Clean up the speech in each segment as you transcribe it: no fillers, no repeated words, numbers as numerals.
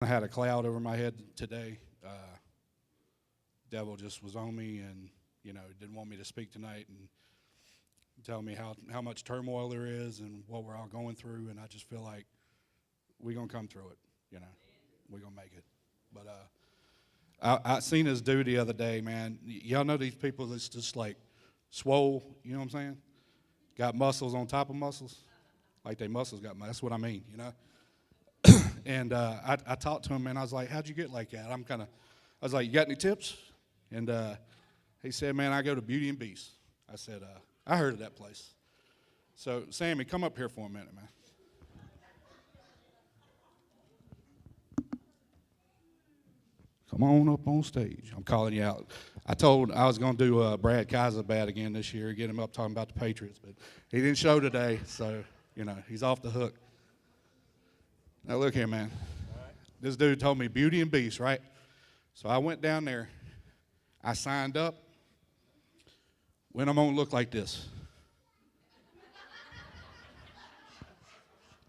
I had a cloud over my head today. Devil just was on me, and didn't want me to speak tonight and tell me how much turmoil there is and what we're all going through. And I just feel like we're gonna come through it. We're gonna make it. But I seen this dude the other day, man. Y'all know these people that's just like swole. You know what I'm saying? Got muscles on top of muscles, like they muscles got. That's what I mean. And I talked to him, and I was like, "How'd you get like that?" I was like, "You got any tips?" And he said, "Man, I go to Beauty and Beast." I said, "I heard of that place." So, Sammy, come up here for a minute, man. Come on up on stage. I'm calling you out. I was going to do Brad Kaiser bad again this year, get him up talking about the Patriots, but he didn't show today, so, he's off the hook. Now, look here, man. This dude told me Beauty and Beast, right? So I went down there. I signed up. When I'm going to look like this?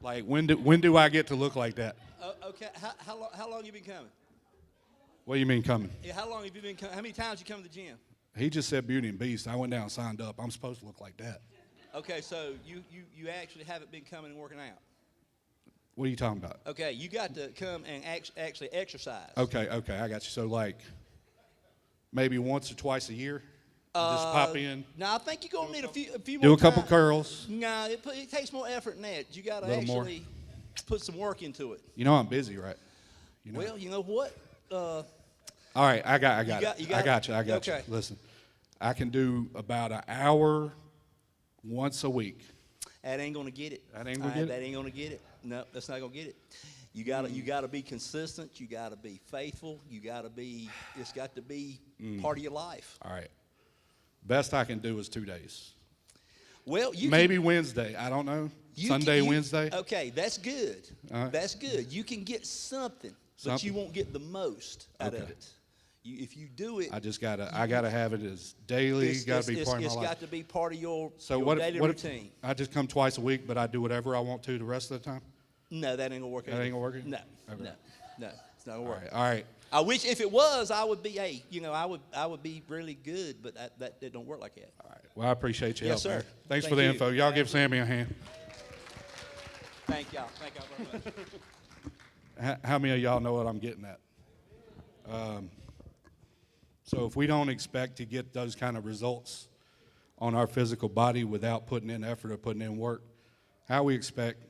Like, when do I get to look like that? Okay. How long you been coming? What do you mean coming? Yeah, how long have you been coming? How many times you come to the gym? He just said Beauty and Beast. I went down and signed up. I'm supposed to look like that. Okay, so you actually haven't been coming and working out. What are you talking about? Okay, you got to come and actually exercise. Okay, I got you. So, like, maybe once or twice a year? Just pop in? No, I think you're going to need a few more Do a couple times. curls? No, it takes more effort than that. You got to Little more. actually put some work into it. I'm busy, right? Well, you know what? All right, I got it. I got you. Okay. Listen, I can do about an hour once a week. That ain't gonna get it. That ain't gonna get it? That ain't gonna get it. No, that's not gonna get it. You gotta be consistent. You gotta be faithful. It's got to be part of your life. All right. Best I can do is 2 days. Well, maybe Wednesday. I don't know. Sunday, Wednesday. Okay, that's good. All right. That's good. You can get something, but you won't get the most out of it. If you do it, I gotta have it as daily. It's got to be part of my life. It's got to be part of your daily routine. I just come twice a week, but I do whatever I want to the rest of the time? No, that ain't gonna work. That ain't gonna work? No, okay. no, it's not gonna work. All right. I wish if it was, I would be. I would be really good, but that don't work like that. All right. Well, I appreciate you. Yes, help, sir. Man. Thanks Thank for the you. info. Y'all give Sammy a hand. Thank y'all. Thank y'all very much. How many of y'all know what I'm getting at? So if we don't expect to get those kind of results on our physical body without putting in effort or putting in work, how we expect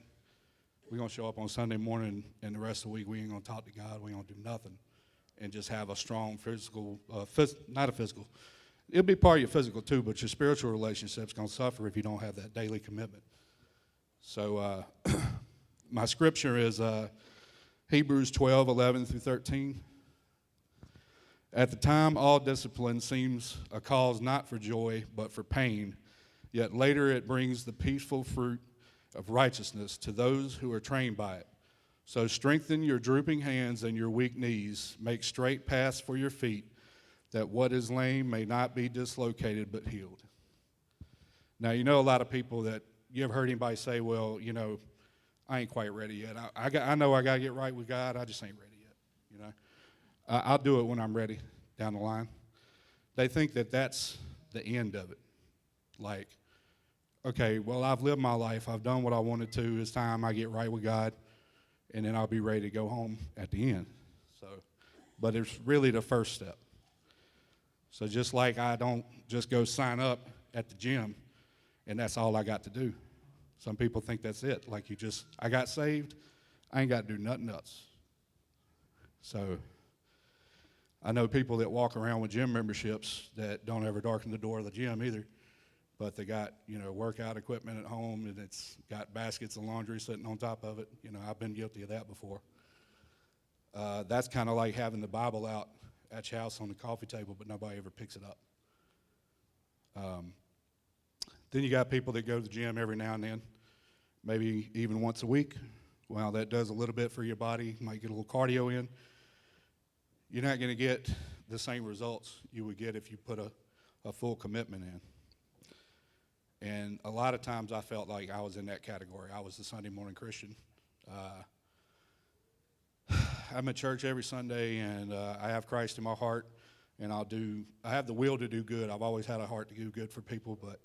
we're going to show up on Sunday morning and the rest of the week we ain't going to talk to God, we ain't going to do nothing, and just have a strong physical, not a physical, it'll be part of your physical too, but your spiritual relationship's going to suffer if you don't have that daily commitment. So my scripture is Hebrews 12:11-13. At the time, all discipline seems a cause not for joy, but for pain. Yet later it brings the peaceful fruit of righteousness to those who are trained by it. So strengthen your drooping hands and your weak knees. Make straight paths for your feet, that what is lame may not be dislocated but healed. Now, a lot of people that, you ever heard anybody say, well, I ain't quite ready yet. I know I got to get right with God. I just ain't ready yet, I'll do it when I'm ready down the line. They think that that's the end of it. Like, okay, well, I've lived my life. I've done what I wanted to. It's time I get right with God, and then I'll be ready to go home at the end. But it's really the first step. So just like I don't just go sign up at the gym, and that's all I got to do. Some people think that's it. Like I got saved, I ain't got to do nothing else. So I know people that walk around with gym memberships that don't ever darken the door of the gym either, but they got, workout equipment at home, and it's got baskets of laundry sitting on top of it. I've been guilty of that before. That's kind of like having the Bible out at your house on the coffee table, but nobody ever picks it up. Then you got people that go to the gym every now and then, maybe even once a week. Well, that does a little bit for your body. You might get a little cardio in. You're not going to get the same results you would get if you put a full commitment in. And a lot of times I felt like I was in that category. I was the Sunday morning Christian. I'm at church every Sunday, and I have Christ in my heart, and I have the will to do good. I've always had a heart to do good for people, but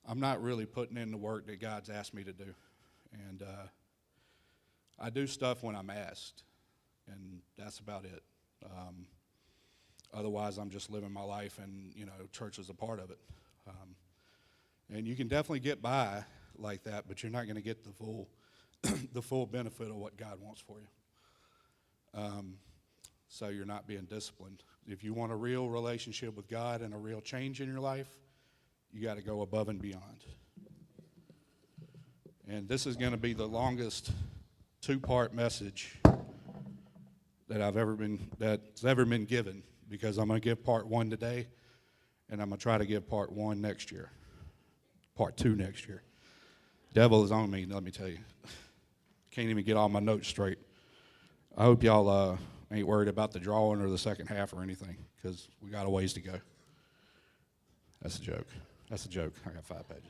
I'm not really putting in the work that God's asked me to do. And I do stuff when I'm asked, and that's about it. Otherwise, I'm just living my life, and, church is a part of it. And you can definitely get by like that, but you're not going to get the full the full benefit of what God wants for you. So you're not being disciplined. If you want a real relationship with God and a real change in your life, you got to go above and beyond. And this is going to be the longest two-part message that's ever been given, because I'm going to give part 1 today, and I'm going to try to give part 1 next year, part 2 next year. Devil is on me, let me tell you. Can't even get all my notes straight. I hope y'all ain't worried about the drawing or the second half or anything, because we got a ways to go. That's a joke. That's a joke. I got 5 pages.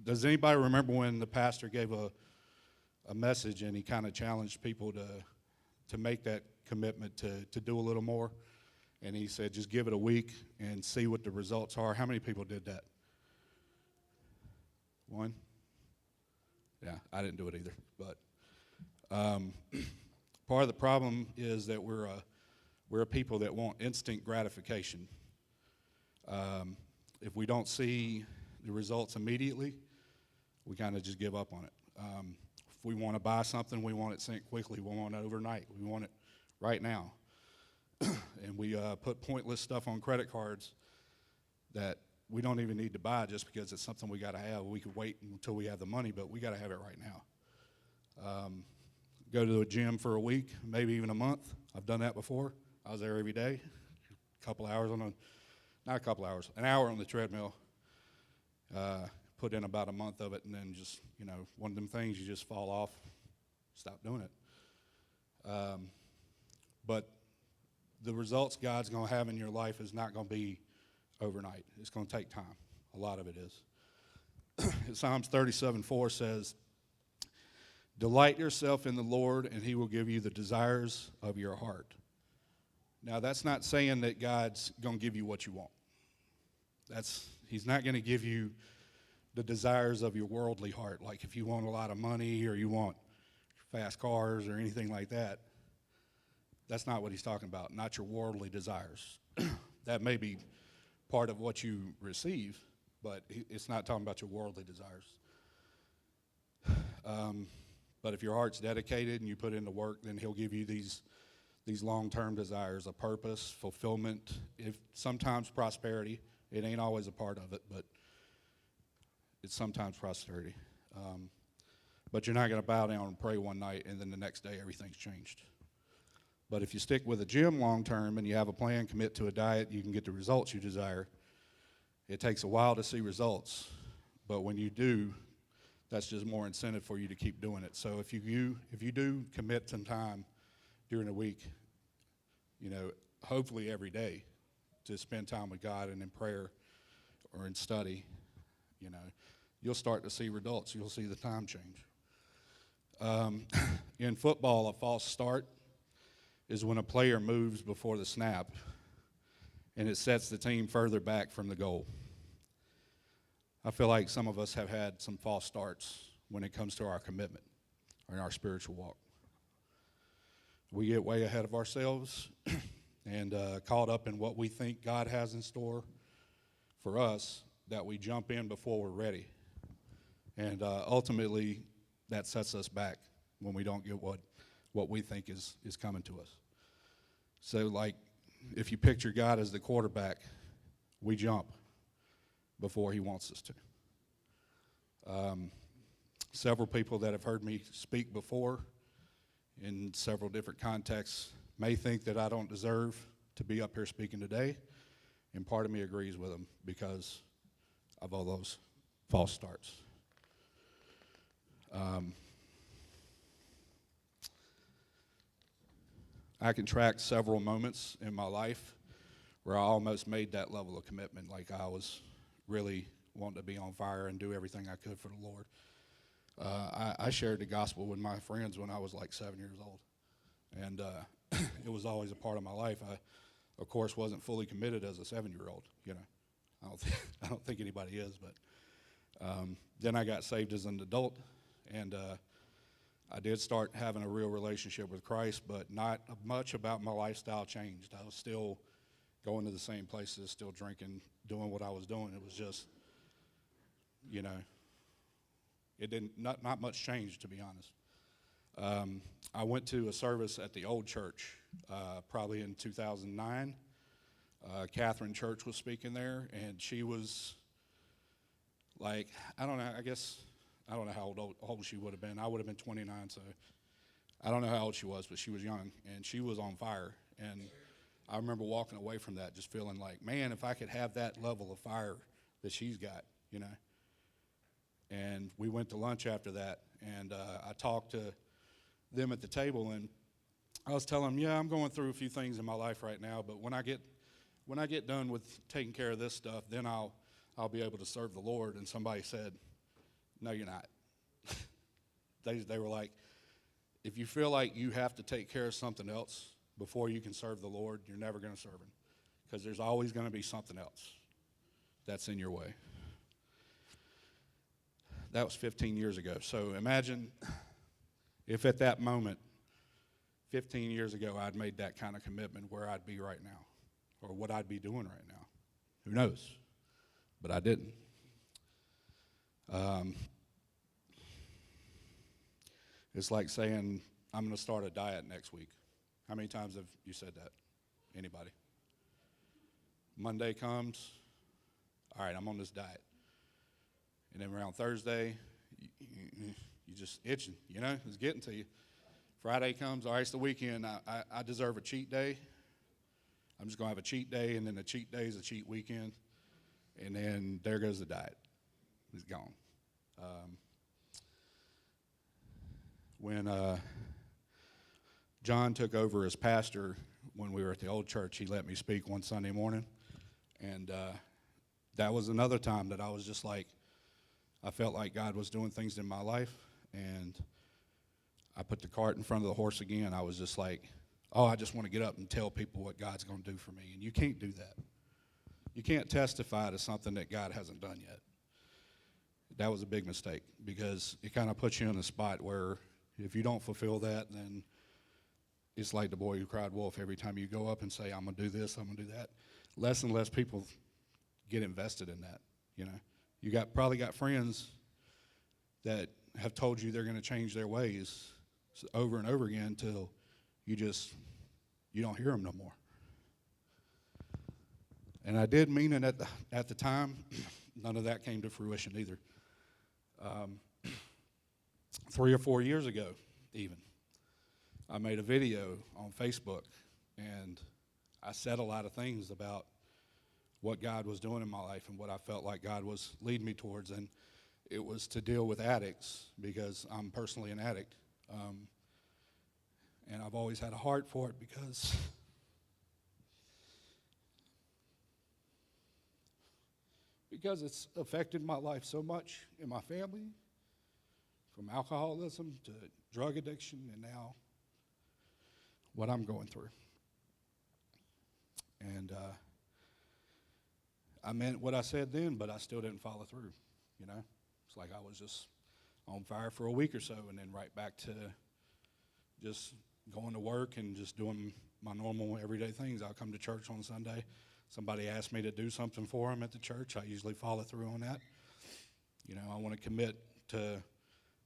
Does anybody remember when the pastor gave a message and he kind of challenged people to make that commitment to do a little more? And he said, just give it a week and see what the results are. How many people did that? 1? Yeah, I didn't do it either. But part of the problem is that we're a people that want instant gratification. If we don't see the results immediately, we kind of just give up on it. If we want to buy something, we want it sent quickly. We want it overnight. We want it right now. And we put pointless stuff on credit cards that we don't even need to buy just because it's something we got to have. We could wait until we have the money, but we got to have it right now. Go to a gym for a week, maybe even a month. I've done that before. I was there every day, an hour on the treadmill. Put in about a month of it, and then just, one of them things you just fall off, stop doing it. But the results God's going to have in your life is not going to be overnight. It's going to take time. A lot of it is. Psalms 37:4 says, delight yourself in the Lord, and he will give you the desires of your heart. Now, that's not saying that God's going to give you what you want. He's not going to give you the desires of your worldly heart. Like if you want a lot of money or you want fast cars or anything like that, that's not what he's talking about, not your worldly desires. That may be part of what you receive, but it's not talking about your worldly desires. But if your heart's dedicated and you put in the work, then he'll give you these long-term desires, a purpose, fulfillment, sometimes prosperity. It ain't always a part of it, but it's sometimes prosperity. But you're not going to bow down and pray one night and then the next day everything's changed. But if you stick with a gym long-term and you have a plan, commit to a diet, you can get the results you desire. It takes a while to see results, but when you do, that's just more incentive for you to keep doing it. So if you do commit some time during the week, hopefully every day, to spend time with God and in prayer or in study, you'll start to see results. You'll see the time change. In football, a false start is when a player moves before the snap and it sets the team further back from the goal. I feel like some of us have had some false starts when it comes to our commitment or in our spiritual walk. We get way ahead of ourselves and caught up in what we think God has in store for us, that we jump in before we're ready. And ultimately, that sets us back when we don't get what we think is coming to us. So, like, if you picture God as the quarterback, we jump before he wants us to. Several people that have heard me speak before in several different contexts may think that I don't deserve to be up here speaking today, and part of me agrees with them because of all those false starts. I can track several moments in my life where I almost made that level of commitment, like I was really wanting to be on fire and do everything I could for the Lord. I shared the gospel with my friends when I was like 7 years old, and it was always a part of my life. I, of course, wasn't fully committed as a 7-year-old. You know, I don't think anybody is. But then I got saved as an adult, and I did start having a real relationship with Christ, but not much about my lifestyle changed. I was still going to the same places, still drinking, doing what I was doing. It was just, you know, it didn't, not much changed, to be honest. I went to a service at the old church probably in 2009. Catherine Church was speaking there, and she was like, I don't know, I don't know how old she would have been. I would have been 29, so I don't know how old she was, but she was young, and she was on fire. And I remember walking away from that just feeling like, man, if I could have that level of fire that she's got, you know. And we went to lunch after that, and I talked to them at the table, and I was telling them, yeah, I'm going through a few things in my life right now, but when I get done with taking care of this stuff, then I'll be able to serve the Lord. And somebody said, no, you're not. They were like, if you feel like you have to take care of something else before you can serve the Lord, you're never going to serve him, because there's always going to be something else that's in your way. That was 15 years ago. So imagine if at that moment, 15 years ago, I'd made that kind of commitment, where I'd be right now, or what I'd be doing right now. Who knows? But I didn't. It's like saying, I'm going to start a diet next week. How many times have you said that? Anybody? Monday comes, all right, I'm on this diet. And then around Thursday, you just itching, you know, it's getting to you. Friday comes, all right, it's the weekend. I deserve a cheat day. I'm just going to have a cheat day, and then the cheat day is a cheat weekend. And then there goes the diet. It's gone. When John took over as pastor when we were at the old church, he let me speak one Sunday morning. And that was another time that I was just like, I felt like God was doing things in my life. And I put the cart in front of the horse again. I was just like, oh, I just want to get up and tell people what God's going to do for me. And you can't do that. You can't testify to something that God hasn't done yet. That was a big mistake, because it kind of puts you in a spot where if you don't fulfill that, then it's like the boy who cried wolf. Every time you go up and say, I'm going to do this, I'm going to do that, less and less people get invested in that, you know. You probably got friends that have told you they're going to change their ways over and over again until you don't hear them no more. And I did mean it at the time. None of that came to fruition either. 3 or 4 years ago, even, I made a video on Facebook, and I said a lot of things about what God was doing in my life and what I felt like God was leading me towards, and it was to deal with addicts, because I'm personally an addict, and I've always had a heart for it, because it's affected my life so much in my family, from alcoholism to drug addiction, and now what I'm going through. And I meant what I said then, but I still didn't follow through, you know. It's like I was just on fire for a week or so, and then right back to just going to work and just doing my normal everyday things. I'll come to church on Sunday. Somebody asks me to do something for them at the church. I usually follow through on that. You know, I want to commit to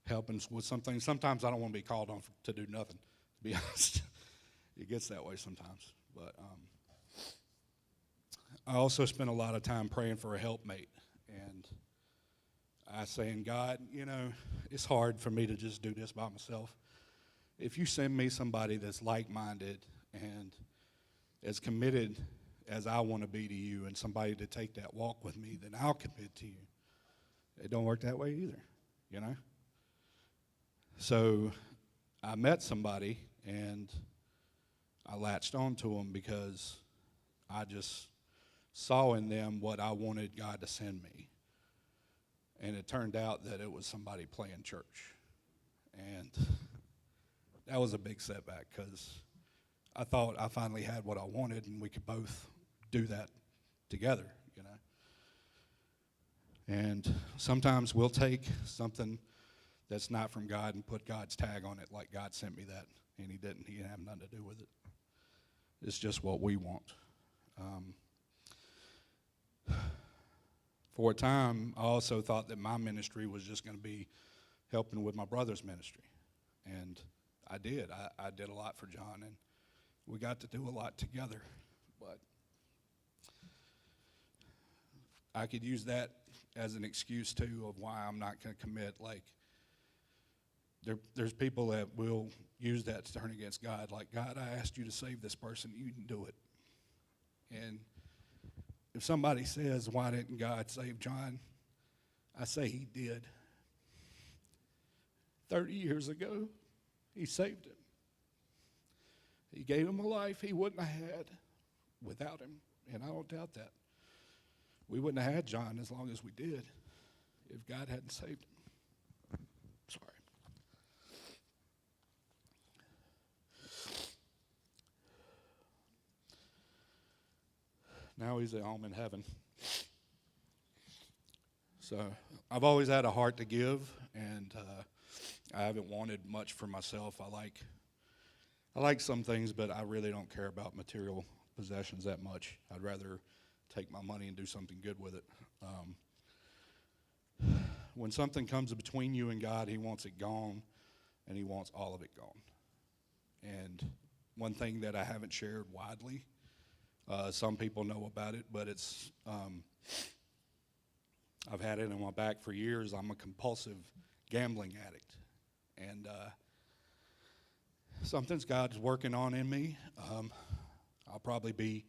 helping with something. Sometimes I don't want to be called on to do nothing, to be honest. It gets that way sometimes. But I also spend a lot of time praying for a helpmate. And I saying, God, you know, it's hard for me to just do this by myself. If you send me somebody that's like-minded and as committed as I want to be to you, and somebody to take that walk with me, then I'll commit to you. It don't work that way either, you know? So I met somebody, and I latched on to them because I just saw in them what I wanted God to send me. And it turned out that it was somebody playing church. And that was a big setback because I thought I finally had what I wanted and we could both do that together, you know. And sometimes we'll take something that's not from God and put God's tag on it, like God sent me that, and he didn't. He didn't have nothing to do with it. It's just what we want. For a time, I also thought that my ministry was just going to be helping with my brother's ministry. And I did. I did a lot for John, and we got to do a lot together. But I could use that as an excuse, too, of why I'm not going to commit. Like, there's people that will use that to turn against God. Like, God, I asked you to save this person. You didn't do it. And if somebody says, why didn't God save John? I say he did. 30 years ago, he saved him. He gave him a life he wouldn't have had without him, and I don't doubt that. We wouldn't have had John as long as we did if God hadn't saved him. Sorry. Now he's at home in heaven. So I've always had a heart to give, and I haven't wanted much for myself. I like some things, but I really don't care about material possessions that much. I'd rather take my money and do something good with it. When something comes between you and God, he wants it gone, and he wants all of it gone. And one thing that I haven't shared widely, some people know about it, but it's I've had it in my back for years. I'm a compulsive gambling addict, and something's God's working on in me. I'll probably be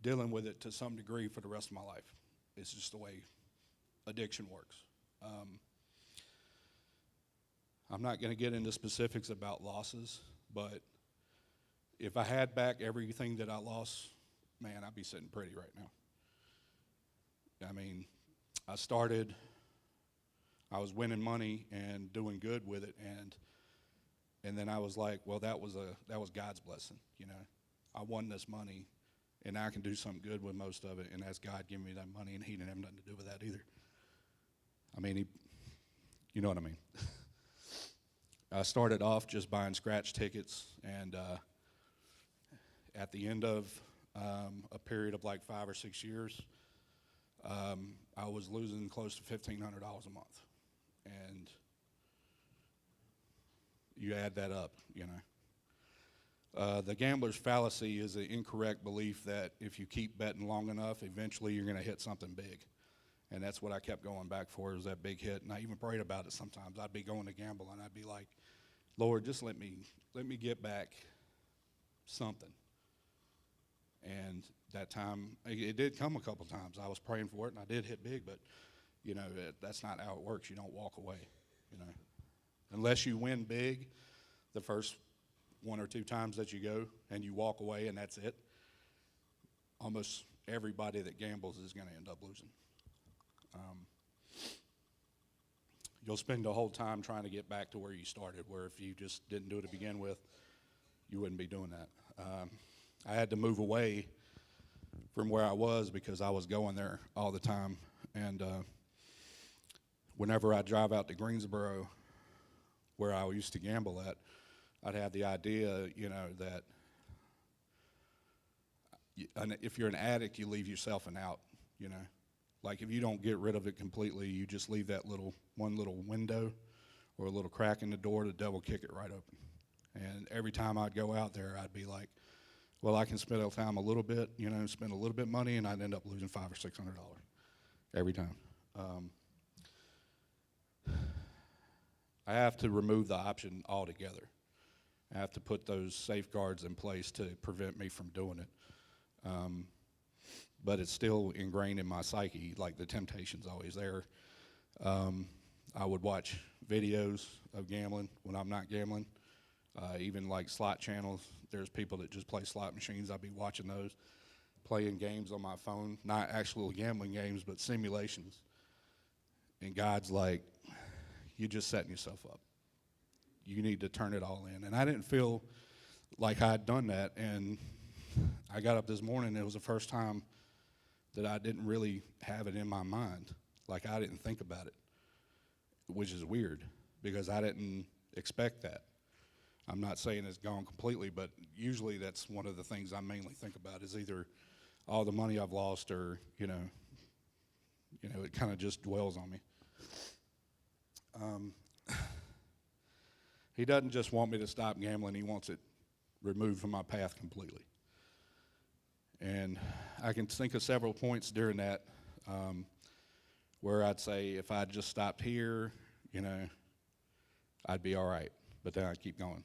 dealing with it to some degree for the rest of my life. It's just the way addiction works. I'm not going to get into specifics about losses, but if I had back everything that I lost, man, I'd be sitting pretty right now. I mean, I was winning money and doing good with it, and then I was like, well, that was God's blessing, you know. I won this money, and I can do something good with most of it, and that's God giving me that money, and he didn't have nothing to do with that either. I mean, you know what I mean. I started off just buying scratch tickets, and at the end of a period of like 5 or 6 years, I was losing close to $1,500 a month. And you add that up, you know. The gambler's fallacy is an incorrect belief that if you keep betting long enough, eventually you're going to hit something big. And that's what I kept going back for, is that big hit. And I even prayed about it sometimes. I'd be going to gamble, and I'd be like, Lord, just let me get back something. And that time, it did come a couple times. I was praying for it, and I did hit big, but, you know, that's not how it works. You don't walk away, you know. Unless you win big the first 1 or 2 times that you go and you walk away and that's it, almost everybody that gambles is going to end up losing. You'll spend the whole time trying to get back to where you started, where if you just didn't do it to begin with, you wouldn't be doing that. I had to move away from where I was because I was going there all the time. And whenever I drive out to Greensboro, where I used to gamble at, I'd have the idea, you know, that if you're an addict, you leave yourself an out, you know. Like if you don't get rid of it completely, you just leave that one little window or a little crack in the door, the devil kick it right open. And every time I'd go out there, I'd be like, well, I can spend the time a little bit, you know, spend a little bit of money, and I'd end up losing $500 or $600 every time. I have to remove the option altogether. I have to put those safeguards in place to prevent me from doing it. But it's still ingrained in my psyche, like the temptation's always there. I would watch videos of gambling when I'm not gambling, even like slot channels. There's people that just play slot machines. I'd be watching those, playing games on my phone, not actual gambling games, but simulations. And God's like, you're just setting yourself up. You need to turn it all in. And I didn't feel like I had done that. And I got up this morning, and it was the first time that I didn't really have it in my mind. Like, I didn't think about it, which is weird because I didn't expect that. I'm not saying it's gone completely, but usually that's one of the things I mainly think about is either all the money I've lost or, it kind of just dwells on me. He doesn't just want me to stop gambling. He wants it removed from my path completely. And I can think of several points during that where I'd say if I'd just stopped here, I'd be all right. But then I'd keep going.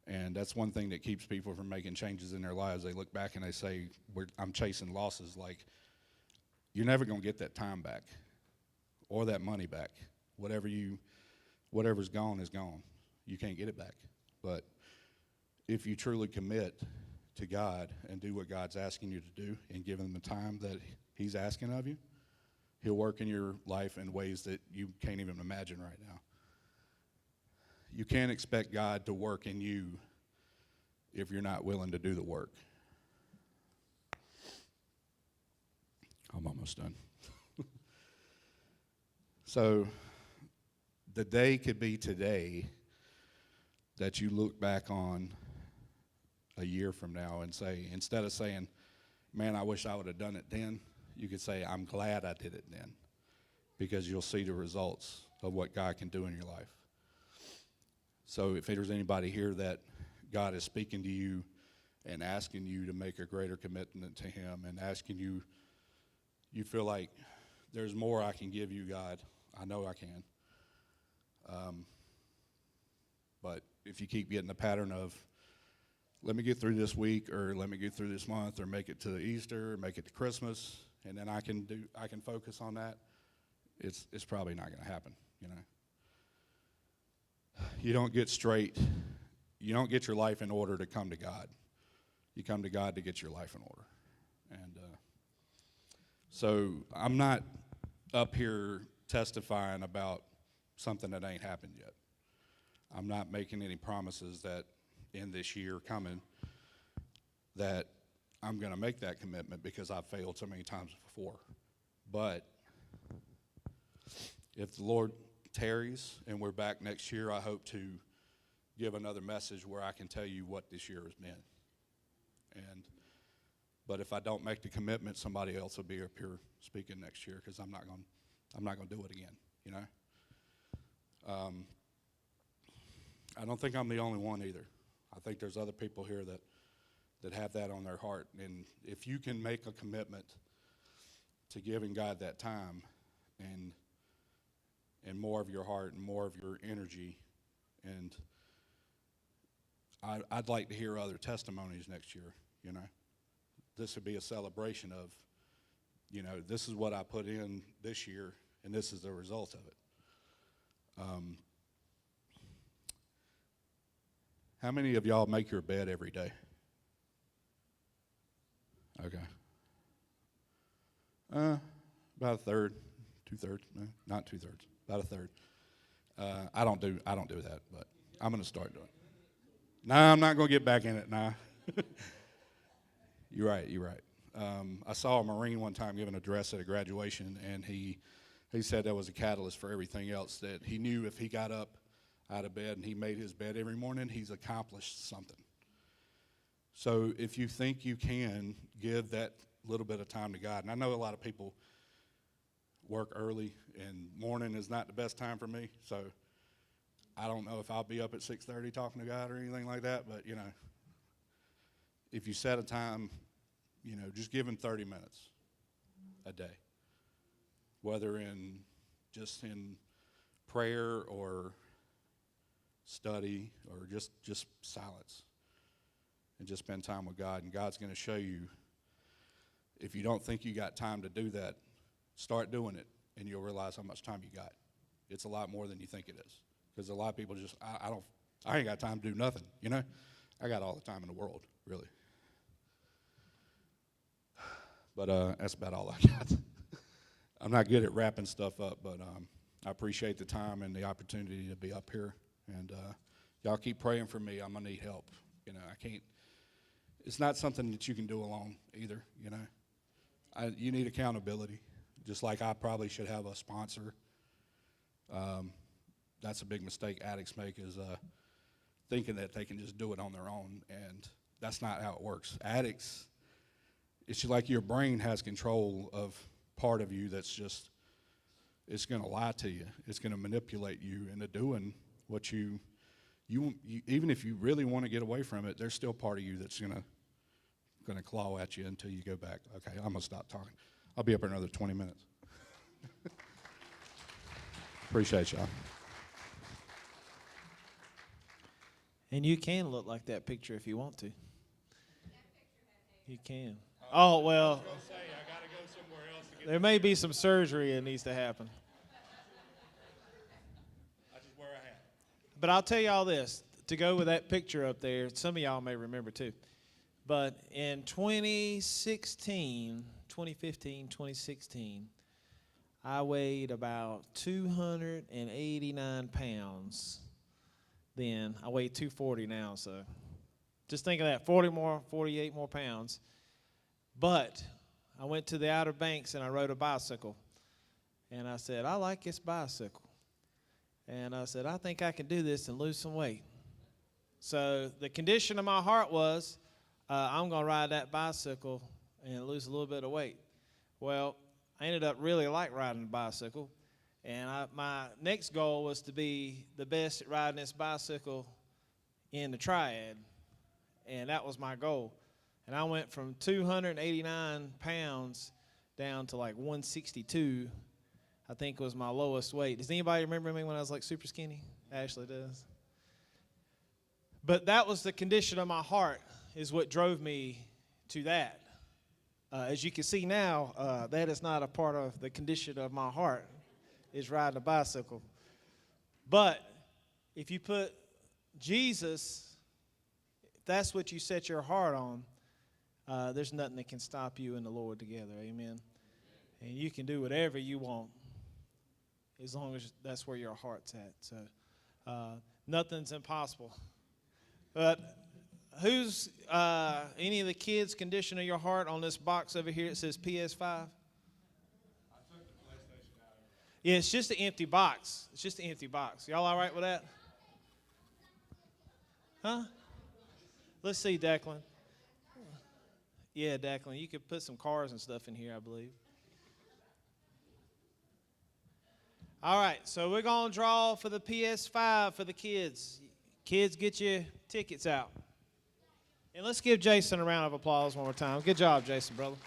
And that's one thing that keeps people from making changes in their lives. They look back and they say, I'm chasing losses. Like, you're never going to get that time back or that money back. Whatever's gone is gone. You can't get it back. But if you truly commit to God and do what God's asking you to do and give him the time that he's asking of you, he'll work in your life in ways that you can't even imagine right now. You can't expect God to work in you if you're not willing to do the work. I'm almost done. So the day could be today that you look back on a year from now and say, instead of saying, man, I wish I would have done it then, you could say, I'm glad I did it then, because you'll see the results of what God can do in your life. So if there's anybody here that God is speaking to you and asking you to make a greater commitment to him and asking you, you feel like there's more I can give you, God, I know I can. But if you keep getting the pattern of, let me get through this week, or let me get through this month, or make it to Easter, or make it to Christmas, and then I can focus on that, it's probably not going to happen, You don't get your life in order to come to God. You come to God to get your life in order. And so I'm not up here testifying about something that ain't happened yet. I'm not making any promises that in this year coming that I'm going to make that commitment, because I've failed so many times before. But if the Lord tarries and we're back next year, I hope to give another message where I can tell you what this year has been. But if I don't make the commitment, somebody else will be up here speaking next year, because I'm not going to do it again. I don't think I'm the only one either. I think there's other people here that have that on their heart. And if you can make a commitment to giving God that time and more of your heart and more of your energy, and I'd like to hear other testimonies next year. This would be a celebration of, this is what I put in this year, and this is the result of it. How many of y'all make your bed every day? Okay. About a third, 2/3. No, not 2/3. About a third. I don't do that, but I'm going to start doing it. Nah, I'm not going to get back in it. Nah. You're right. I saw a Marine one time give an address at a graduation, and he said that was a catalyst for everything else, that he knew if he got up out of bed and he made his bed every morning, he's accomplished something. So if you think you can give that little bit of time to God, and I know a lot of people work early, and morning is not the best time for me, so I don't know if I'll be up at 6:30 talking to God or anything like that, but, if you set a time, just give him 30 minutes a day, whether in prayer or study or just silence, and just spend time with God. And God's going to show you, if you don't think you got time to do that, start doing it, and you'll realize how much time you got. It's a lot more than you think it is, because a lot of people just, I ain't got time to do nothing, I got all the time in the world, really. But that's about all I got. I'm not good at wrapping stuff up, but I appreciate the time and the opportunity to be up here. And y'all keep praying for me. I'm going to need help. You know, I can't. It's not something that you can do alone either, you know. You need accountability, just like I probably should have a sponsor. That's a big mistake addicts make, is thinking that they can just do it on their own, and that's not how it works. Addicts, it's like your brain has control of part of you that's just, it's going to lie to you. It's going to manipulate you into doing what you even if you really want to get away from it, there's still part of you that's going to claw at you until you go back. Okay, I'm going to stop talking. I'll be up here another 20 minutes. Appreciate y'all. And you can look like that picture if you want to. You can. Oh, well, there may be some surgery that needs to happen. But I'll tell y'all this, to go with that picture up there, some of y'all may remember too. But in 2015, 2016, I weighed about 289 pounds then. I weigh 240 now, so just think of that, 48 more pounds. But I went to the Outer Banks and I rode a bicycle. And I said, I like this bicycle. And I said, I think I can do this and lose some weight. So the condition of my heart was, I'm going to ride that bicycle and lose a little bit of weight. Well, I ended up really like riding a bicycle. And my next goal was to be the best at riding this bicycle in the triad. And that was my goal. And I went from 289 pounds down to like 162, I think was my lowest weight. Does anybody remember me when I was like super skinny? Ashley does. But that was the condition of my heart, is what drove me to that. As you can see now, that is not a part of the condition of my heart, is riding a bicycle. But if you put Jesus, if that's what you set your heart on, there's nothing that can stop you and the Lord together. Amen. And you can do whatever you want, as long as that's where your heart's at. So nothing's impossible. But who's any of the kids' condition of your heart on this box over here? It says PS5. Yeah, it's just an empty box. It's just an empty box. Y'all all right with that? Huh? Let's see, Declan. Yeah, Declan, you could put some cars and stuff in here, I believe. All right, so we're going to draw for the PS5 for the kids. Kids, get your tickets out. And let's give Jason a round of applause one more time. Good job, Jason, brother.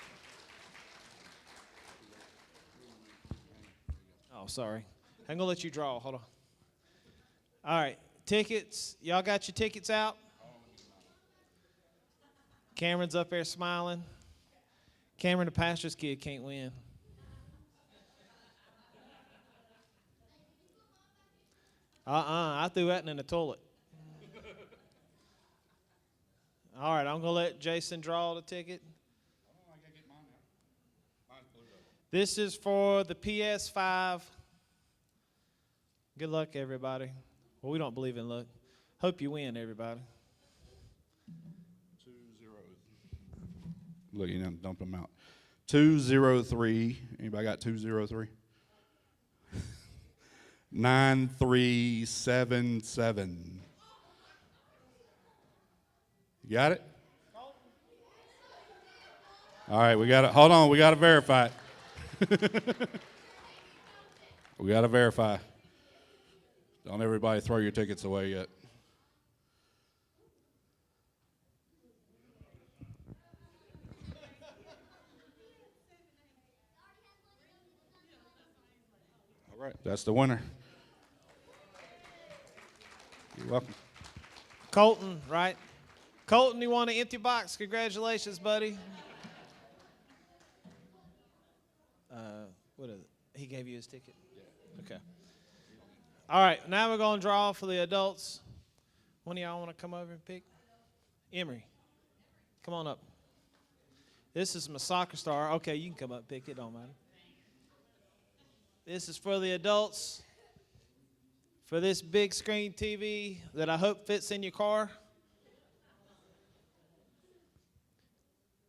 Oh, sorry. I'm going to let you draw. Hold on. All right, tickets. Y'all got your tickets out? Cameron's up there smiling. Cameron, the pastor's kid, can't win. I threw that in the toilet. All right, I'm going to let Jason draw the ticket. This is for the PS5. Good luck, everybody. Well, we don't believe in luck. Hope you win, everybody. 2-0. Look, you know, dump them out. 203. Anybody got 203? 9377. You got it? All right, we got it. Hold on, we got to verify it. We got to verify. Don't everybody throw your tickets away yet. All right, that's the winner. You're welcome. Colton, right? Colton, you won an empty box. Congratulations, buddy. What is it? He gave you his ticket? Yeah. Okay. All right, now we're going to draw for the adults. One of y'all want to come over and pick? Emery, come on up. This is my soccer star. Okay, you can come up and pick it. Don't matter. This is for the adults. For this big screen TV that I hope fits in your car.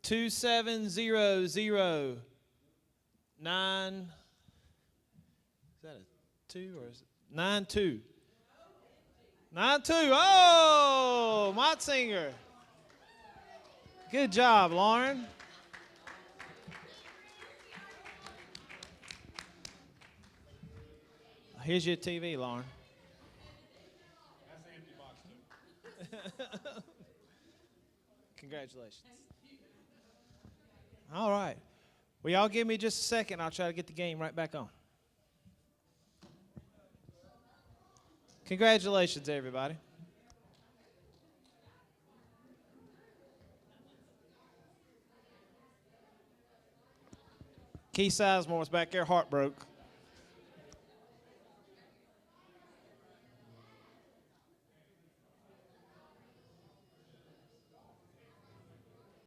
27009. Is that a 2 or is it 92? 92. Oh, Motzinger. Good job, Lauren. Here's your TV, Lauren. That's the empty box, too. Congratulations. All right. Well, y'all give me just a second. I'll try to get the game right back on. Congratulations, everybody. Keith Sizemore's back there, heart broke.